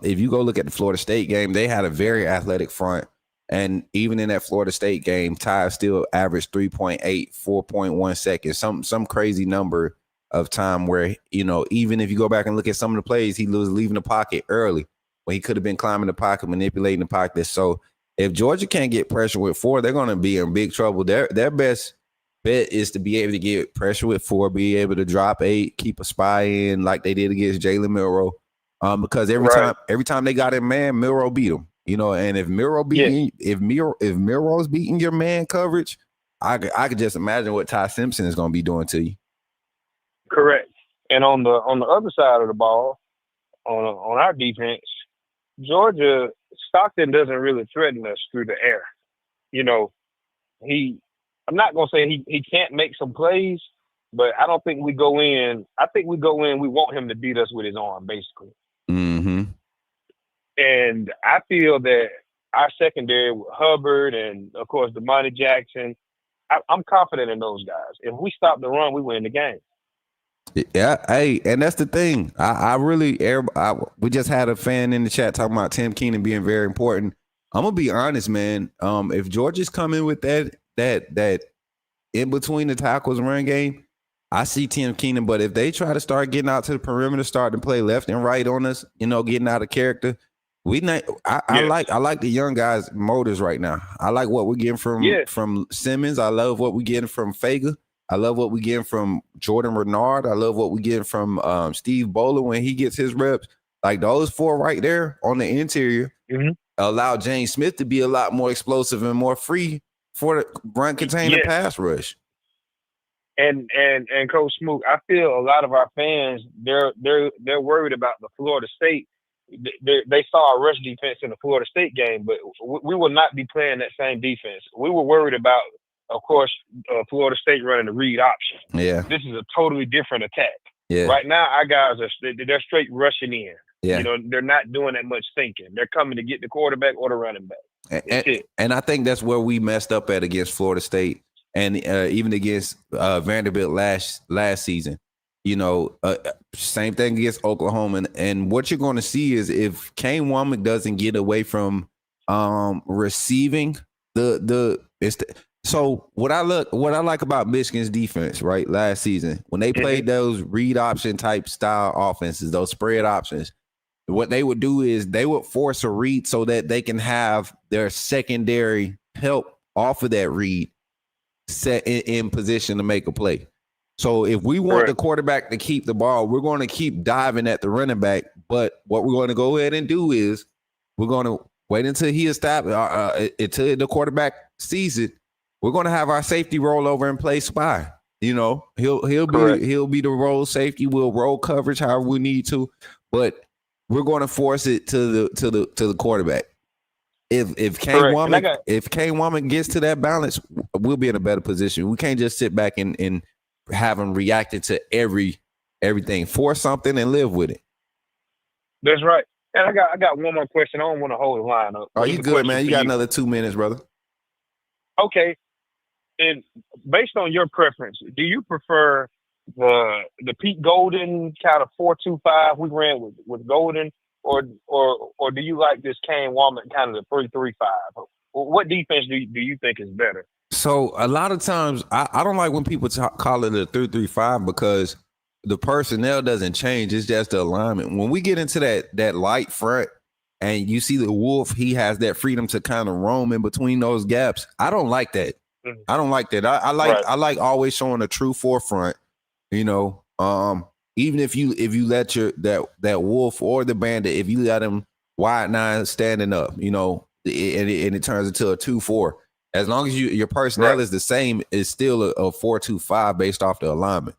If you go look at the Florida State game, they had a very athletic front. And even in that Florida State game, Ty still averaged 3.8, 4.1 seconds, some crazy number of time where, you know, even if you go back and look at some of the plays, he was leaving the pocket early when he could have been climbing the pocket, manipulating the pocket. So if Georgia can't get pressure with 4, they're going to be in big trouble. Their best bet is to be able to get pressure with 4, be able to drop 8, keep a spy in like they did against Jalen Milroe. Because every time they got in man, Milroe beat him. You know, and if Milroe if Milroe's beating your man coverage, I could just imagine what Ty Simpson is going to be doing to you. Correct. And on the other side of the ball, on our defense, Georgia Stockton doesn't really threaten us through the air. You know, I'm not gonna say he can't make some plays, but I don't think we go in. I think we go in. We want him to beat us with his arm, basically. Mm-hmm. And I feel that our secondary with Hubbard and, of course, Damani Jackson, I'm confident in those guys. If we stop the run, we win the game. Yeah, hey, and that's the thing. We just had a fan in the chat talking about Tim Keenan being very important. I'm gonna be honest, man. If Georgia's coming with that in between the tackles run game, I see Tim Keenan. But if they try to start getting out to the perimeter, start to play left and right on us, you know, getting out of character, I like the young guys' motors right now. I like what we're getting from Simmons. I love what we're getting from Fager. I love what we're getting from Jordan Renard. I love what we're getting from Steve Bowler when he gets his reps. Like those 4 right there on the interior allow James Smith to be a lot more explosive and more free for the run contain the pass rush. And Coach Smook, I feel a lot of our fans they're worried about the Florida State. They saw our rush defense in the Florida State game, but we will not be playing that same defense. We were worried about, of course, Florida State running the read option. Yeah, this is a totally different attack. Yeah, right now our guys they're straight rushing in. Yeah, you know, they're not doing that much thinking. They're coming to get the quarterback or the running back. And I think that's where we messed up at against Florida State and even against Vanderbilt last season. You know, same thing against Oklahoma. And what you're going to see is if Kane Womack doesn't get away from receiving so what I like about Michigan's defense, right, last season, when they played those read option type style offenses, those spread options, what they would do is they would force a read so that they can have their secondary help off of that read set in position to make a play. So if we want the quarterback to keep the ball, we're going to keep diving at the running back. But what we're going to go ahead and do is we're going to wait until he establishes, until the quarterback sees it. We're going to have our safety roll over and play spy. You know, he'll be the roll safety. We'll roll coverage however we need to, but we're going to force it to the quarterback. If Kane Womack gets to that balance, we'll be in a better position. We can't just sit back and have him reacting to everything. Force something and live with it. That's right. And I got one more question. I don't want to hold the line up. Oh, you good, man? You got another 2 minutes, brother. Okay. And based on your preference, do you prefer the Pete Golden kind of 4-2-5 we ran with Golden, or do you like this Kane Womack kind of the 3-3-5? What defense do you think is better? So a lot of times I don't like when people call it a 3-3-5 because the personnel doesn't change. It's just the alignment. When we get into that light front and you see the Wolf, he has that freedom to kind of roam in between those gaps. I don't like that. I don't like that. I like always showing a true forefront. You know, even if you let that Wolf or the Bandit, if you let him wide nine standing up, you know, and it turns into a 2-4. As long as your personnel is the same, it's still a 4-2-5 based off the alignment.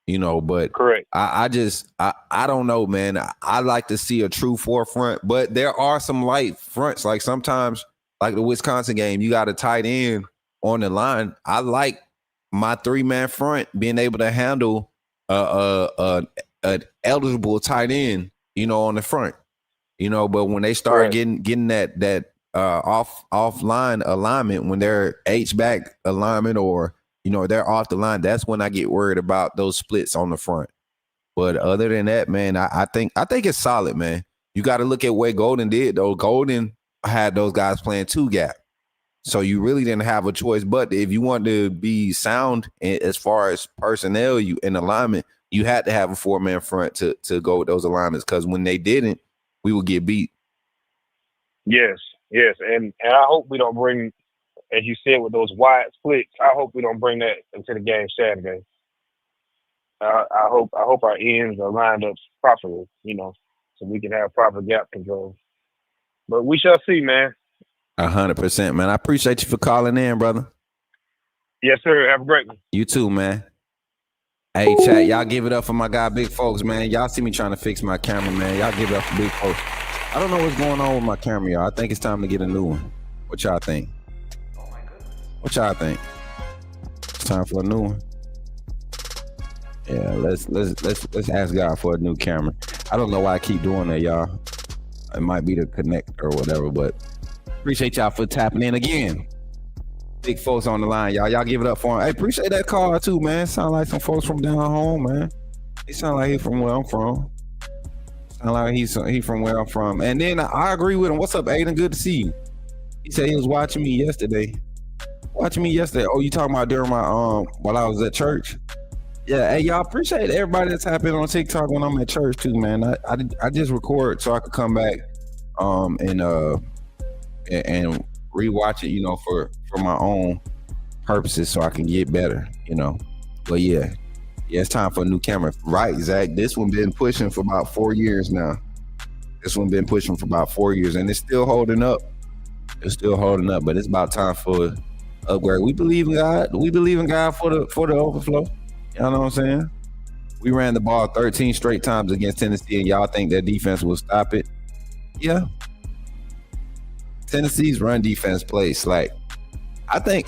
You know, but correct. I don't know, man. I like to see a true forefront, but there are some light fronts. Like sometimes, like the Wisconsin game, you got a tight end on the line. I like my 3-man front being able to handle an eligible tight end, you know, on the front. You know, but when they start getting that offline alignment, when they're H-back alignment or, you know, they're off the line, that's when I get worried about those splits on the front. But other than that, man, I think it's solid, man. You got to look at what Golden did, though. Golden had those guys playing 2-gap. So you really didn't have a choice. But if you want to be sound as far as personnel in alignment, you had to have a 4-man front to go with those alignments, because when they didn't, we would get beat. Yes. And I hope we don't bring, as you said, with those wide splits, I hope we don't bring that into the game Saturday. I hope our ends are lined up properly, you know, so we can have proper gap control. But we shall see, man. 100%, man. I appreciate you for calling in, brother. Yes, sir. Have a great one. You too, man. Hey, chat, y'all give it up for my guy, Big Folks, man. Y'all see me trying to fix my camera, man. Y'all give it up for Big Folks. I don't know what's going on with my camera, y'all. I think it's time to get a new one. What y'all think? What y'all think? It's time for a new one. Yeah, let's ask God for a new camera. I don't know why I keep doing that, y'all. It might be the connect or whatever, but appreciate y'all for tapping in again. Big Folks on the line, y'all. Y'all give it up for him. Hey, appreciate that call too, man. Sound like some folks from down home, man. He sound like he from where I'm from. Sound like he from where I'm from. And then I agree with him. What's up, Aiden? Good to see you. He said he was watching me yesterday. Oh, you talking about during my while I was at church? Yeah, hey, y'all, appreciate everybody that's happening on TikTok when I'm at church too, man. I just record so I could come back and rewatch it, you know, for my own purposes so I can get better, you know. But yeah, it's time for a new camera. Right, Zach? This one been pushing for about 4 years now. And it's still holding up. But it's about time for upgrade. We believe in God. We believe in God for the overflow. Y'all know what I'm saying? We ran the ball 13 straight times against Tennessee, and y'all think that defense will stop it? Yeah. Tennessee's run defense plays slack. I think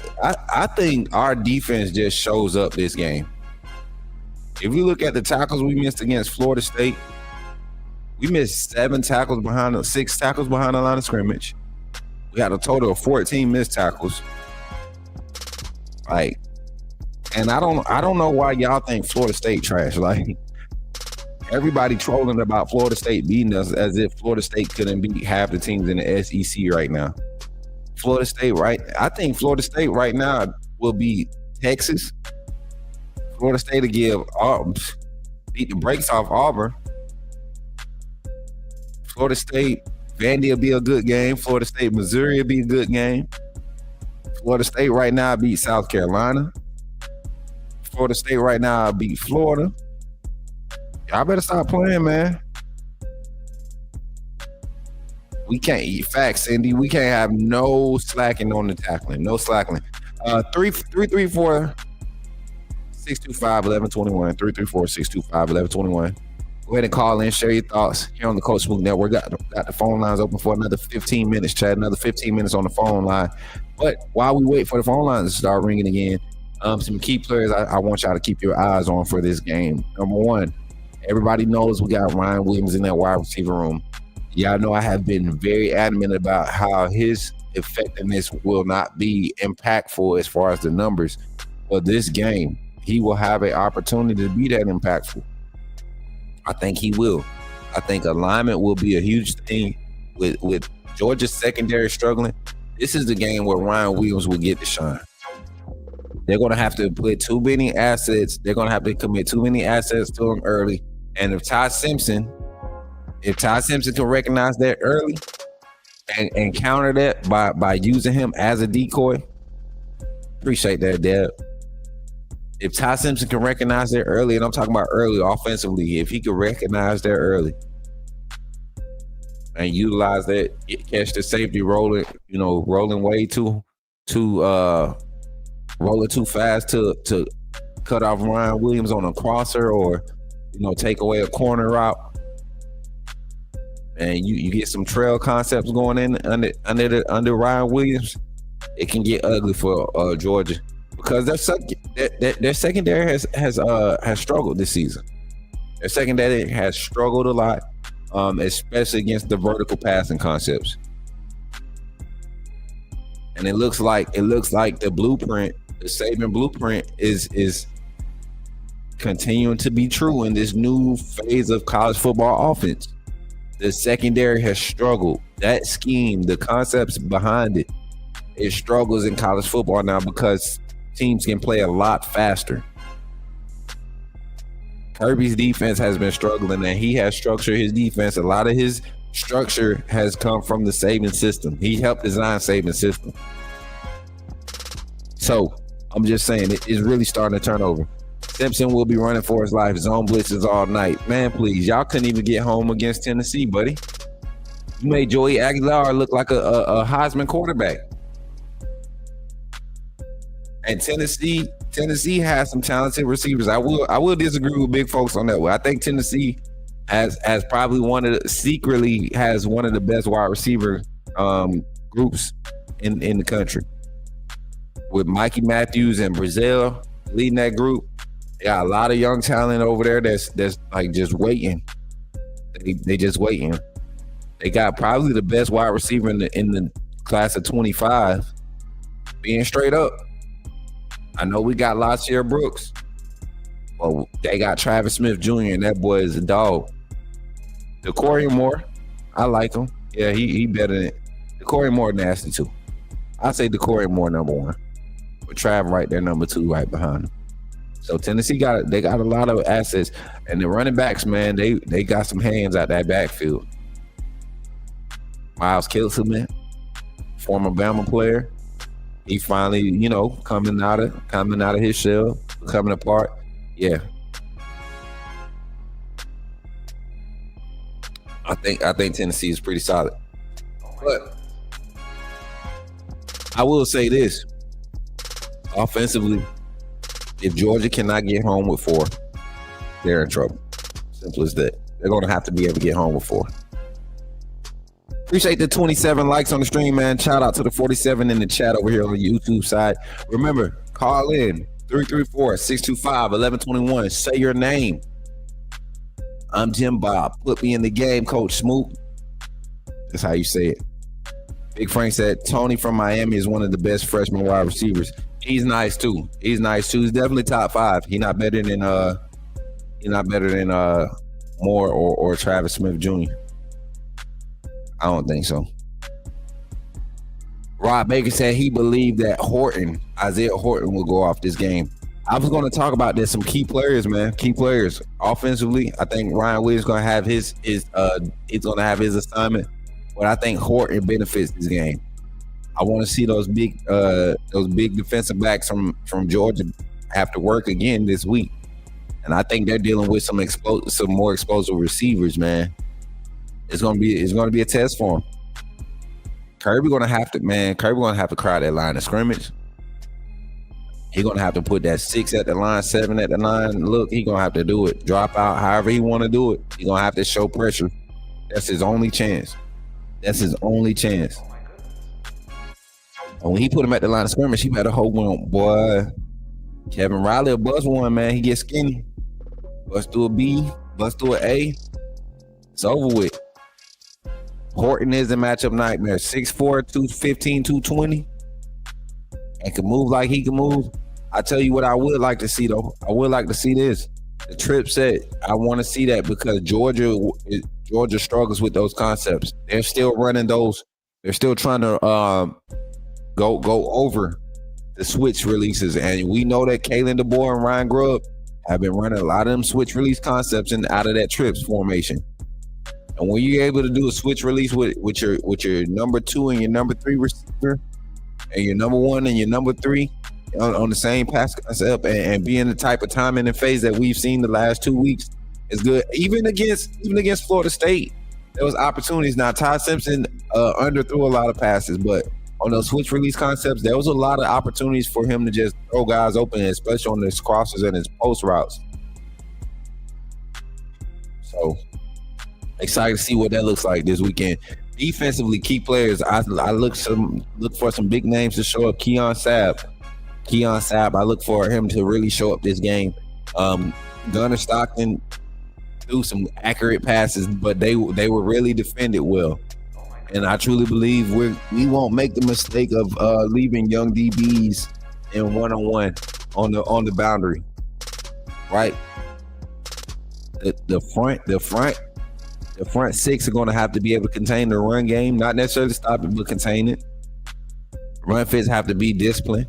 our defense just shows up this game. If we look at the tackles we missed against Florida State, we missed 6 tackles behind the line of scrimmage. We had a total of 14 missed tackles. Like, and I don't know why y'all think Florida State trash. Like, everybody trolling about Florida State beating us as if Florida State couldn't beat half the teams in the SEC right now. I think Florida State right now will beat Texas. Florida State will beat the brakes off Auburn. Florida State, Vandy will be a good game. Florida State, Missouri will be a good game. Florida State right now beat South Carolina. Florida State right now beat Florida. Y'all better stop playing, man. We can't eat facts, Cindy. We can't have no slacking on the tackling. No slacking. 334-625-1121. 334-625-1121. Go ahead and call in, share your thoughts here on the Coach Smook Network. Got the phone lines open for another 15 minutes, Chad. Another 15 minutes on the phone line. But while we wait for the phone lines to start ringing again, some key players I want y'all to keep your eyes on for this game. Number one, everybody knows we got Ryan Williams in that wide receiver room. Y'all know I have been very adamant about how his effectiveness will not be impactful as far as the numbers. But this game, he will have an opportunity to be that impactful. I think he will. I think alignment will be a huge thing with Georgia's secondary struggling. This is the game where Ryan Williams will get the shine. They're going to have to put too many assets. They're going to have to commit too many assets to him early. And if Ty Simpson can recognize that early and counter that by using him as a decoy, appreciate that, Deb. If Ty Simpson can recognize that early, and I'm talking about early offensively, if he can recognize that early and utilize that, catch the safety rolling way rolling too fast to cut off Ryan Williams on a crosser, or take away a corner route, and you get some trail concepts going in under Ryan Williams, it can get ugly for Georgia, because their secondary has struggled this season. Their secondary has struggled a lot, especially against the vertical passing concepts. And it looks like the blueprint, the Saban blueprint, is continuing to be true in this new phase of college football offense. The secondary has struggled. That scheme, the concepts behind it struggles in college football now because teams can play a lot faster. Kirby's defense has been struggling, and he has structured his defense. A lot of his structure has come from the Saban system. He helped design Saban's system. So I'm just saying, it's really starting to turn over. Simpson will be running for his life. Zone blitzes all night. Man, please, y'all couldn't even get home against Tennessee, buddy. You made Joey Aguilar look like a Heisman quarterback. And Tennessee has some talented receivers. I will disagree with big folks on that one. I think Tennessee has probably secretly has one of the best wide receiver groups in the country. With Mikey Matthews and Brazil leading that group, they got a lot of young talent over there that's like just waiting. They just waiting. They got probably the best wide receiver in the class of 25. Being straight up, I know we got Lasier Brooks. Well, they got Travis Smith Jr. and that boy is a dog. DeCorey Moore, I like him. Yeah, he better than DeCorey Moore. Nasty too. I say DeCorey Moore number one, but Trav right there number two, right behind him. So Tennessee got a lot of assets, and the running backs, man, they got some hands out that backfield. Miles Kilselman, former Bama player, he finally, coming out of his shell, coming apart. Yeah, I think Tennessee is pretty solid, but I will say this: offensively, if Georgia cannot get home with 4, they're in trouble. Simple as that. They're going to have to be able to get home with 4. Appreciate the 27 likes on the stream, man. Shout out to the 47 in the chat over here on the YouTube side. Remember, call in 334-625-1121. Say your name. I'm Jim Bob. Put me in the game, Coach Smook. That's how you say it. Big Frank said Tony from Miami is one of the best freshman wide receivers. He's nice too. He's definitely top 5. He's not better than Moore or Travis Smith Jr. I don't think so. Rob Baker said he believed that Isaiah Horton will go off this game. I was going to talk about this. Some key players, man. Key players offensively. I think Ryan Williams going to have his assignment, but I think Horton benefits this game. I want to see those big defensive backs from Georgia have to work again this week, and I think they're dealing with some more explosive receivers, man. It's gonna be a test for him. Kirby gonna have to crowd that line of scrimmage. He's gonna have to put that 6 at the line, 7 at the line. Look, he's gonna have to do it. Drop out however he want to do it. He's gonna have to show pressure. That's his only chance. And when he put him at the line of scrimmage, he better hold one, boy. Kevin Riley will bust one, man. He gets skinny. Bust through a B, bust through an A. It's over with. Horton is a matchup nightmare. 6'4", 215, 220. And can move like he can move. I tell you what I would like to see, though. I would like to see this. The trip set. I want to see that because Georgia struggles with those concepts. They're still running those. They're still trying to go over the switch releases. And we know that Kalen DeBoer and Ryan Grubb have been running a lot of them switch release concepts out of that trips formation. And when you're able to do a switch release with your number 2 and your number 3 receiver, and your number 1 and your number 3 on the same pass concept, and being the type of timing and phase that we've seen the last 2 weeks is good. Even against Florida State, there was opportunities. Now Todd Simpson underthrew a lot of passes, but on those switch release concepts, there was a lot of opportunities for him to just throw guys open, especially on his crosses and his post routes. So excited to see what that looks like this weekend. Defensively, key players. I look for some big names to show up. Keon Sabb, I look for him to really show up this game. Gunnar Stockton threw some accurate passes, but they were really defended well. And I truly believe we won't make the mistake of leaving young DBs in one-on-one on the boundary, right? The front six are going to have to be able to contain the run game, not necessarily stop it, but contain it. Run fits have to be disciplined,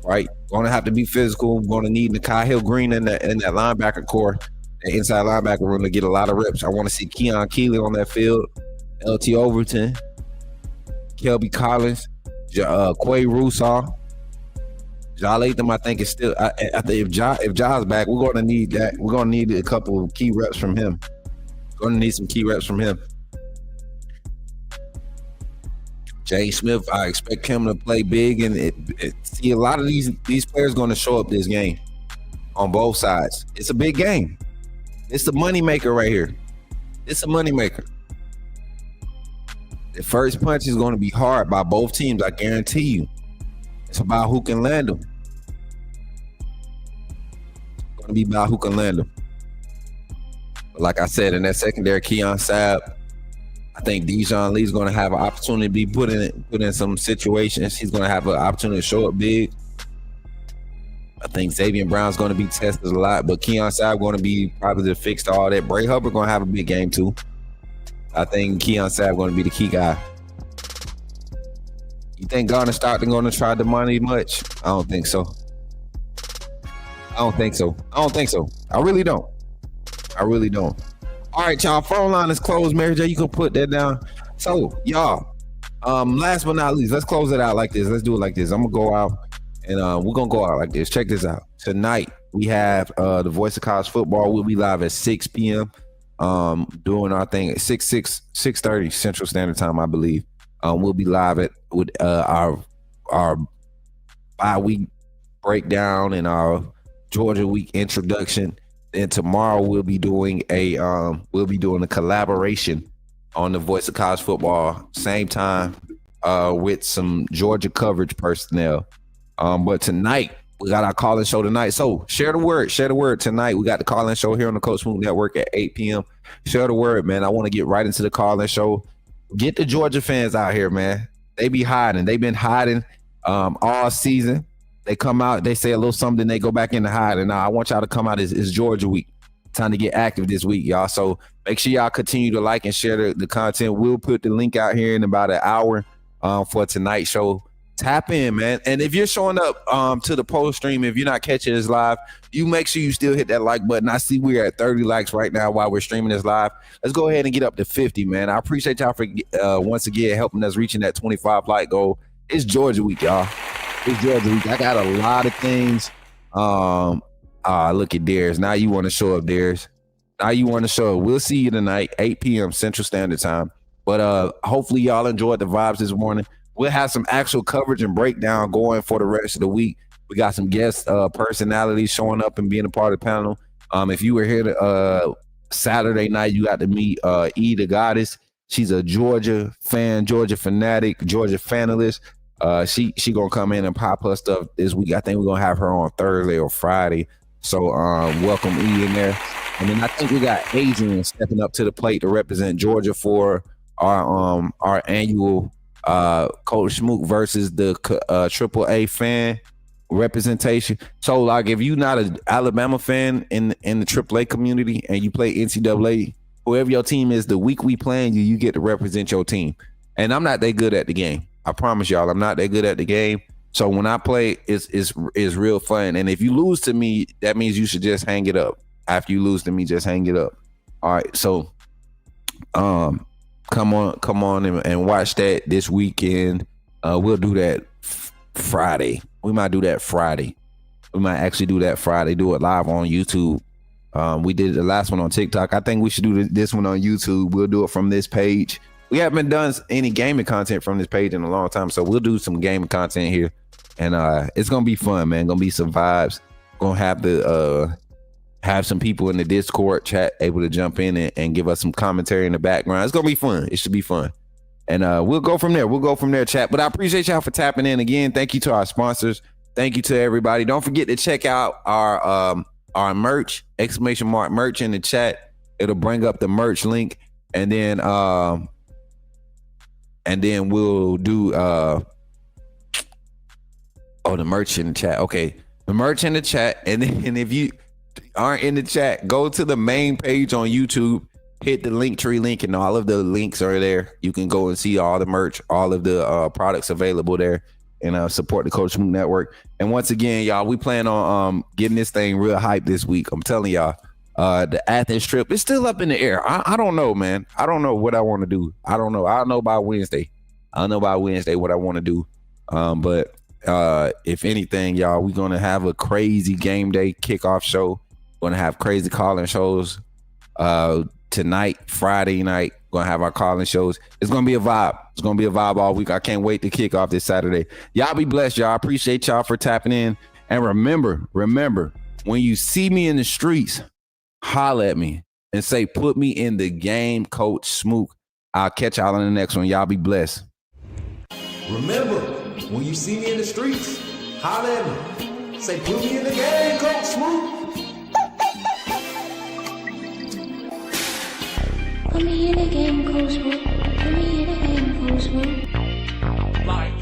right? Going to have to be physical. Going to need Nakai Hill Green in that linebacker core, the inside linebacker room, to get a lot of reps. I want to see Keon Keeley on that field. LT Overton, Kelby Collins, Quay Russaw, Ja Latham. I think is still. I think if Ja's back, we're going to need that. We're going to need a couple of key reps from him. Going to need some key reps from him. Jay Smith, I expect him to play big, and see a lot of these players going to show up this game on both sides. It's a big game. It's the moneymaker right here. It's a moneymaker. The first punch is going to be hard by both teams, I guarantee you. It's about who can land them. It's going to be about who can land them. But like I said, in that secondary, Keon Sabb, I think Dijon Lee's going to have an opportunity to be put in some situations. He's going to have an opportunity to show up big. I think Xavier Brown's going to be tested a lot, but Keon Sabb going to be probably the fix to all that. Bray Hubbard going to have a big game too. I think Keon Sabb going to be the key guy. You think Garner Stockton going to try the money much? I don't think so. I really don't. All right, y'all. Phone line is closed. Mary J, you can put that down. So, y'all, last but not least, let's close it out like this. Let's do it like this. I'm going to go out, and we're going to go out like this. Check this out. Tonight, we have the Voice of College Football. We'll be live at 6 p.m. Doing our thing at 6:30 Central Standard Time, I believe. We'll be live with our bye-week breakdown and our Georgia week introduction. And tomorrow we'll be doing a collaboration on the Voice of College Football, same time, with some Georgia coverage personnel. But tonight we got our call-in show tonight. So share the word tonight. We got the call-in show here on the Coach Smook Network at 8 p.m. Share the word, man. I want to get right into the call-in show. Get the Georgia fans out here, man. They be hiding. They've been hiding all season. They come out, they say a little something, they go back in the hiding. Now I want y'all to come out. It's Georgia week. Time to get active this week, y'all. So make sure y'all continue to like and share the content. We'll put the link out here in about an hour for tonight's show. Tap in, man. And if you're showing up to the post stream, if you're not catching this live, you make sure you still hit that like button. I see we're at 30 likes right now while we're streaming this live. Let's go ahead and get up to 50, man. I appreciate y'all for once again helping us reaching that 25 like goal. It's Georgia week, y'all. It's Georgia week. I got a lot of things. Look at Darius. Now you want to show up, Darius. Now you want to show up. We'll see you tonight, 8 p.m. Central Standard Time. But hopefully y'all enjoyed the vibes this morning. We'll have some actual coverage and breakdown going for the rest of the week. We got some guest personalities showing up and being a part of the panel. If you were here Saturday night, you got to meet E the Goddess. She's a Georgia fan, Georgia fanatic, Georgia fanalist. She gonna come in and pop her stuff this week. I think we're gonna have her on Thursday or Friday. So welcome E in there. And then I think we got Adrian stepping up to the plate to represent Georgia for our annual Coach Smook versus the AAA fan representation. So like if you're not an Alabama fan in the AAA community and you play NCAA, whoever your team is, the week we playing you get to represent your team. And I'm not that good at the game. I promise y'all, I'm not that good at the game. So when I play, it's real fun. And if you lose to me, that means you should just hang it up. After you lose to me, just hang it up. All right. So come on and watch that this weekend. We'll do that Friday. We might do that Friday. We might actually do that Friday. Do it live on YouTube. We did the last one on TikTok. I think we should do this one on YouTube. We'll do it from this page. We haven't done any gaming content from this page in a long time, so we'll do some gaming content here. And it's gonna be fun, man. Gonna be some vibes. Gonna have some people in the Discord chat able to jump in and give us some commentary in the background. It's gonna be fun. It should be fun. And we'll go from there, chat. But I appreciate y'all for tapping in again. Thank you to our sponsors. Thank you to everybody. Don't forget to check out our merch, exclamation mark merch in the chat. It'll bring up the merch link, and then we'll do the merch in the chat. Okay, the merch in the chat, and then if you aren't in the chat, go to the main page on YouTube, hit the Linktree link, and all of the links are there. You can go and see all the merch, all of the products available there, and support the Coach Smook Network. And once again, y'all, we plan on getting this thing real hype this week. I'm telling y'all, the Athens trip is still up in the air. I don't know, man. I don't know what I want to do. I don't know. I'll know by Wednesday. I'll know by Wednesday what I want to do. But if anything, y'all, we're gonna have a crazy game day kickoff show. We're gonna have crazy calling shows tonight, Friday night. We're gonna have our calling shows. It's gonna be a vibe. It's gonna be a vibe all week. I can't wait to kick off this Saturday. Y'all be blessed, y'all. I appreciate y'all for tapping in. And remember, when you see me in the streets, holler at me and say, put me in the game, Coach Smook. I'll catch y'all in the next one. Y'all be blessed. Remember, when you see me in the streets, holler at me. Say, put me in the game, Coach Smook. Put me in the game, Coach Smook. Put me in the game, Coach Smook. Like